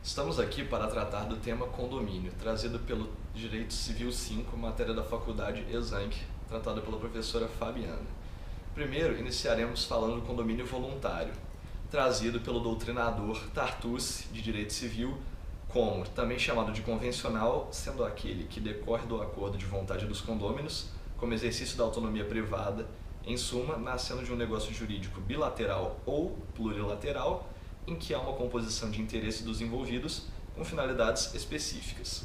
Estamos aqui para tratar do tema condomínio, trazido pelo Direito Civil 5, matéria da Faculdade Exanc, tratada pela professora Fabiana. Primeiro, iniciaremos falando do condomínio voluntário, trazido pelo doutrinador Tartucci, de Direito Civil, como também chamado de convencional, sendo aquele que decorre do acordo de vontade dos condôminos, como exercício da autonomia privada, em suma, nascendo de um negócio jurídico bilateral ou plurilateral, em que há uma composição de interesse dos envolvidos com finalidades específicas.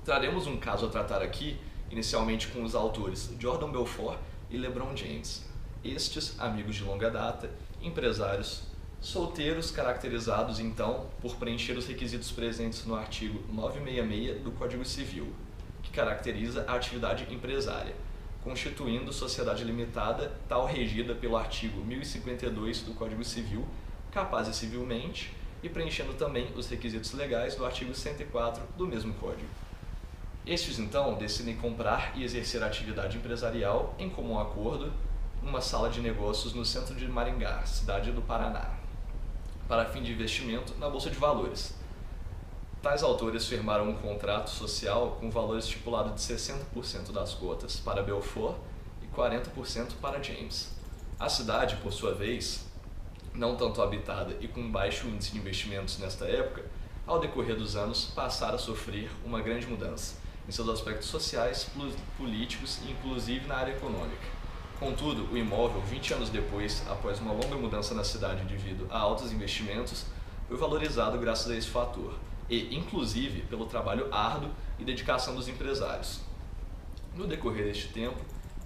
Traremos um caso a tratar aqui, inicialmente com os autores Jordan Belfort e LeBron James. Estes, amigos de longa data, empresários, solteiros caracterizados então por preencher os requisitos presentes no artigo 966 do Código Civil, que caracteriza a atividade empresária, constituindo sociedade limitada, tal regida pelo artigo 1052 do Código Civil, capazes civilmente e preenchendo também os requisitos legais do artigo 104 do mesmo Código. Estes, então, decidem comprar e exercer a atividade empresarial em comum acordo numa sala de negócios no centro de Maringá, cidade do Paraná, para fim de investimento na Bolsa de Valores. Tais autores firmaram um contrato social com valor estipulado de 60% das cotas para Belfort e 40% para James. A cidade, por sua vez, não tanto habitada e com baixo índice de investimentos nesta época, ao decorrer dos anos passara a sofrer uma grande mudança em seus aspectos sociais, políticos e inclusive na área econômica. Contudo, o imóvel, 20 anos depois, após uma longa mudança na cidade devido a altos investimentos, foi valorizado graças a esse fator e, inclusive, pelo trabalho árduo e dedicação dos empresários. No decorrer deste tempo,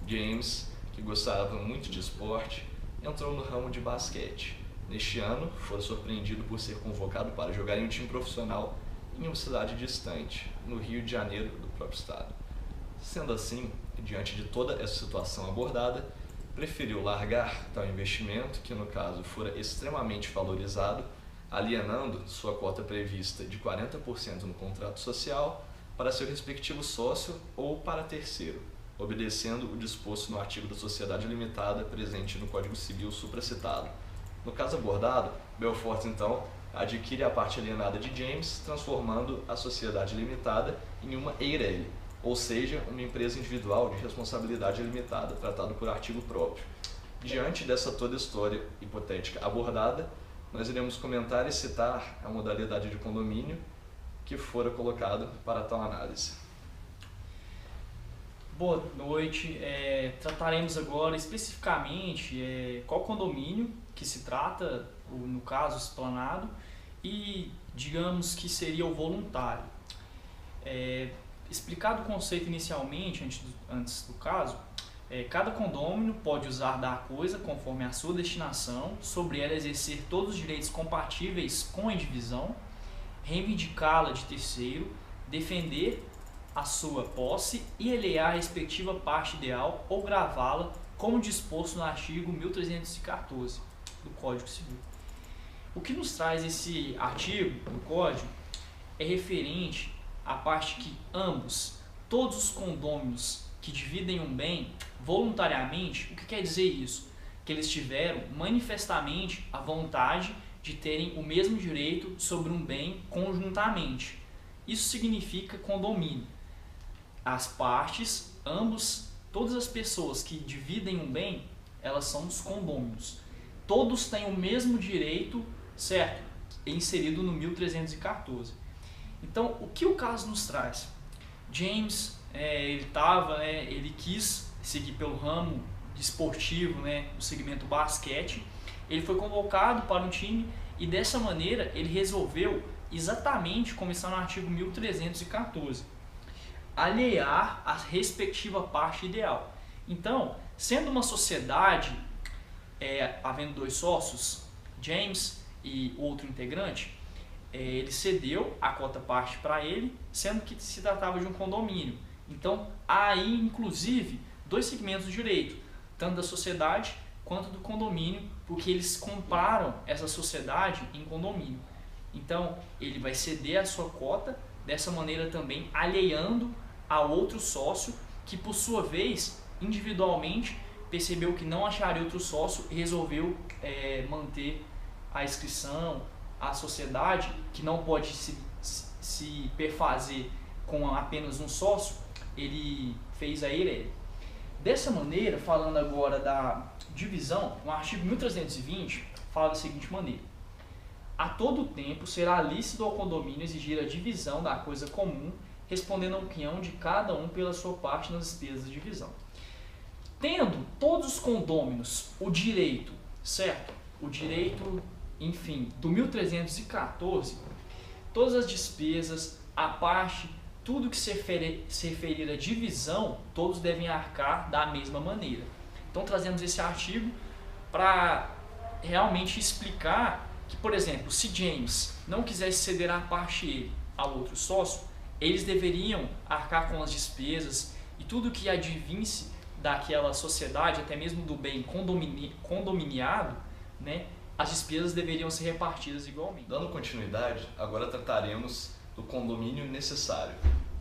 James, que gostava muito de esporte, entrou no ramo de basquete. Neste ano, foi surpreendido por ser convocado para jogar em um time profissional em uma cidade distante, no Rio de Janeiro, do próprio estado. Sendo assim, diante de toda essa situação abordada, preferiu largar tal investimento, que no caso fora extremamente valorizado, alienando sua cota prevista de 40% no contrato social para seu respectivo sócio ou para terceiro, obedecendo o disposto no artigo da sociedade limitada presente no Código Civil supracitado. No caso abordado, Belfort, então, adquire a parte alienada de James, transformando a sociedade limitada em uma EIRELI, ou seja, uma empresa individual de responsabilidade limitada, tratado por artigo próprio. Diante dessa toda história hipotética abordada, nós iremos comentar e citar a modalidade de condomínio que fora colocado para tal análise. Boa noite, trataremos agora especificamente qual condomínio que se trata, no caso explanado, e digamos que seria o voluntário. Explicado o conceito inicialmente, antes do caso, cada condômino pode usar da coisa conforme a sua destinação, sobre ela exercer todos os direitos compatíveis com a indivisão, reivindicá-la de terceiro, defender a sua posse e alhear a respectiva parte ideal ou gravá-la, como disposto no artigo 1314 do Código Civil. O que nos traz esse artigo do Código é referente à parte que todos os condôminos que dividem um bem voluntariamente. O que quer dizer isso? Que eles tiveram manifestamente a vontade de terem o mesmo direito sobre um bem conjuntamente. Isso significa condomínio. As partes, todas as pessoas que dividem um bem, elas são os condôminos. Todos têm o mesmo direito, certo? Inserido no 1314. Então, o que o caso nos traz? James, ele quis seguir pelo ramo esportivo, o segmento basquete. Ele foi convocado para um time e dessa maneira ele resolveu, exatamente como está no artigo 1314, alhear a respectiva parte ideal. Então, sendo uma sociedade, havendo dois sócios, James e outro integrante, ele cedeu a cota parte para ele, sendo que se tratava de um condomínio. Então, há aí, inclusive, dois segmentos do direito, tanto da sociedade quanto do condomínio, porque eles comparam essa sociedade em condomínio. Então, ele vai ceder a sua cota, dessa maneira também alheando a outro sócio, que por sua vez, individualmente, percebeu que não acharia outro sócio e resolveu manter a inscrição à sociedade, que não pode se perfazer com apenas um sócio, ele fez a Eireli. Dessa maneira, falando agora da divisão, no artigo 1320 fala da seguinte maneira: a todo tempo será lícito ao condomínio exigir a divisão da coisa comum, respondendo ao quinhão de cada um pela sua parte nas despesas de divisão. Tendo todos os condôminos o direito, certo? O direito, enfim, do 1314, todas as despesas, a parte, tudo que se referir à divisão, todos devem arcar da mesma maneira. Então trazemos esse artigo para realmente explicar que, por exemplo, se James não quisesse ceder a parte ele ao outro sócio, eles deveriam arcar com as despesas e tudo que advinsse daquela sociedade, até mesmo do bem condominiado, né, as despesas deveriam ser repartidas igualmente. Dando continuidade, agora trataremos do condomínio necessário.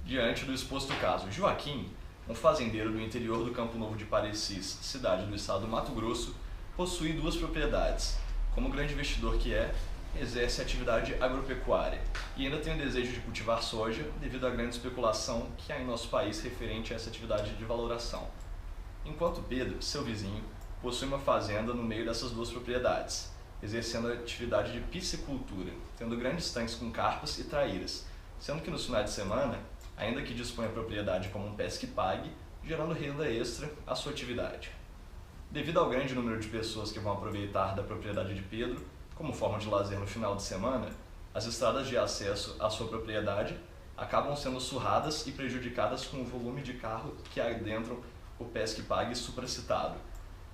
Diante do exposto caso, Joaquim, um fazendeiro do interior do Campo Novo de Parecis, cidade do estado do Mato Grosso, possui 2 propriedades. Como grande investidor que é, exerce atividade agropecuária e ainda tem o desejo de cultivar soja devido à grande especulação que há em nosso país referente a essa atividade de valoração. Enquanto Pedro, seu vizinho, possui uma fazenda no meio dessas 2 propriedades, exercendo a atividade de piscicultura, tendo grandes tanques com carpas e traíras, sendo que nos finais de semana, ainda que disponha a propriedade como um pesque pague, gerando renda extra à sua atividade. Devido ao grande número de pessoas que vão aproveitar da propriedade de Pedro, como forma de lazer no final de semana, as estradas de acesso à sua propriedade acabam sendo surradas e prejudicadas com o volume de carro que adentram o pesque pague supracitado.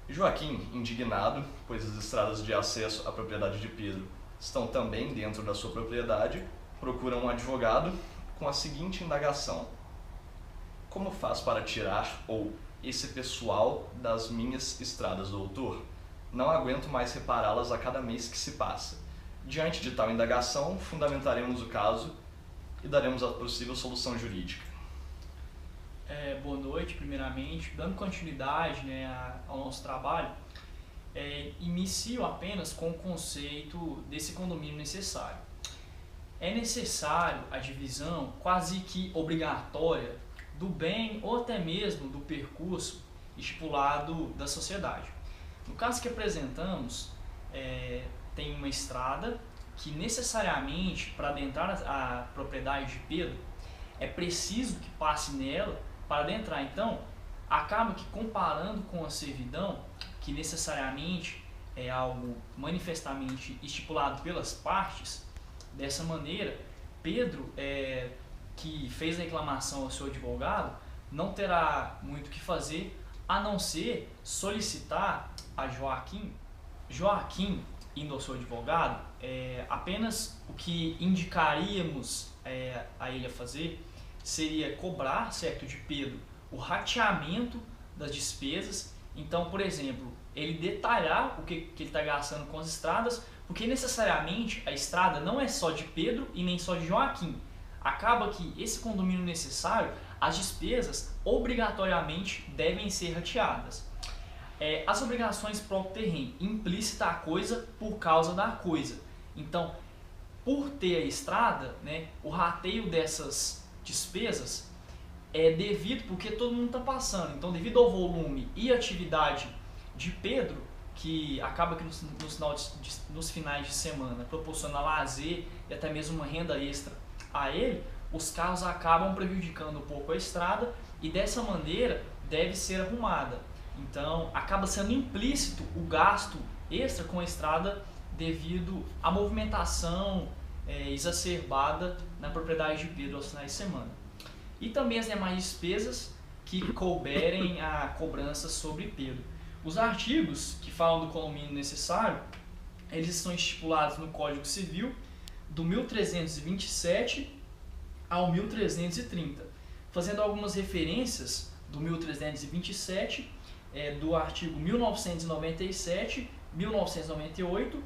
Joaquim, indignado, pois as estradas de acesso à propriedade de Pedro estão também dentro da sua propriedade, procura um advogado com a seguinte indagação: como faz para tirar esse pessoal das minhas estradas, doutor? Não aguento mais repará-las a cada mês que se passa. Diante de tal indagação, fundamentaremos o caso e daremos a possível solução jurídica. Boa noite, primeiramente. Dando continuidade, né, ao nosso trabalho, inicio apenas com o conceito desse condomínio necessário. É necessário a divisão quase que obrigatória do bem ou até mesmo do percurso estipulado da sociedade. No caso que apresentamos, tem uma estrada que necessariamente, para adentrar a propriedade de Pedro, é preciso que passe nela para adentrar. Então, acaba que comparando com a servidão, que necessariamente é algo manifestamente estipulado pelas partes, dessa maneira, Pedro, que fez a reclamação ao seu advogado, não terá muito o que fazer a não ser solicitar a Joaquim. Joaquim, indo ao seu advogado, apenas o que indicaríamos a ele a fazer seria cobrar, certo, de Pedro o rateamento das despesas. Então, por exemplo, ele detalhar o que ele está gastando com as estradas, porque necessariamente a estrada não é só de Pedro e nem só de Joaquim. Acaba que esse condomínio necessário, as despesas obrigatoriamente devem ser rateadas. As obrigações próprio terreno, implícita a coisa por causa da coisa. Então, por ter a estrada, né, o rateio dessas despesas é devido porque todo mundo está passando. Então, devido ao volume e atividade de Pedro, que acaba que nos finais de semana proporciona lazer e até mesmo uma renda extra a ele, os carros acabam prejudicando um pouco a estrada e dessa maneira deve ser arrumada. Então, acaba sendo implícito o gasto extra com a estrada devido à movimentação exacerbada na propriedade de Pedro aos finais de semana. E também as demais despesas que couberem a cobrança sobre Pedro. Os artigos que falam do condomínio necessário, eles estão estipulados no Código Civil do 1327 ao 1330, fazendo algumas referências do 1327, do artigo 1997, 1998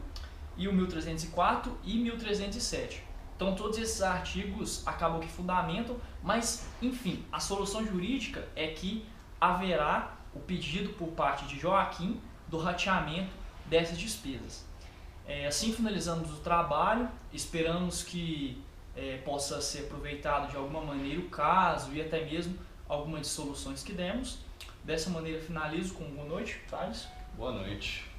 e o 1304 e 1307. Então todos esses artigos acabam que fundamentam, mas enfim, a solução jurídica é que haverá o pedido por parte de Joaquim do rateamento dessas despesas. Assim finalizamos o trabalho, esperamos que possa ser aproveitado de alguma maneira o caso e até mesmo algumas soluções que demos. Dessa maneira finalizo com boa noite, Thales. Boa noite.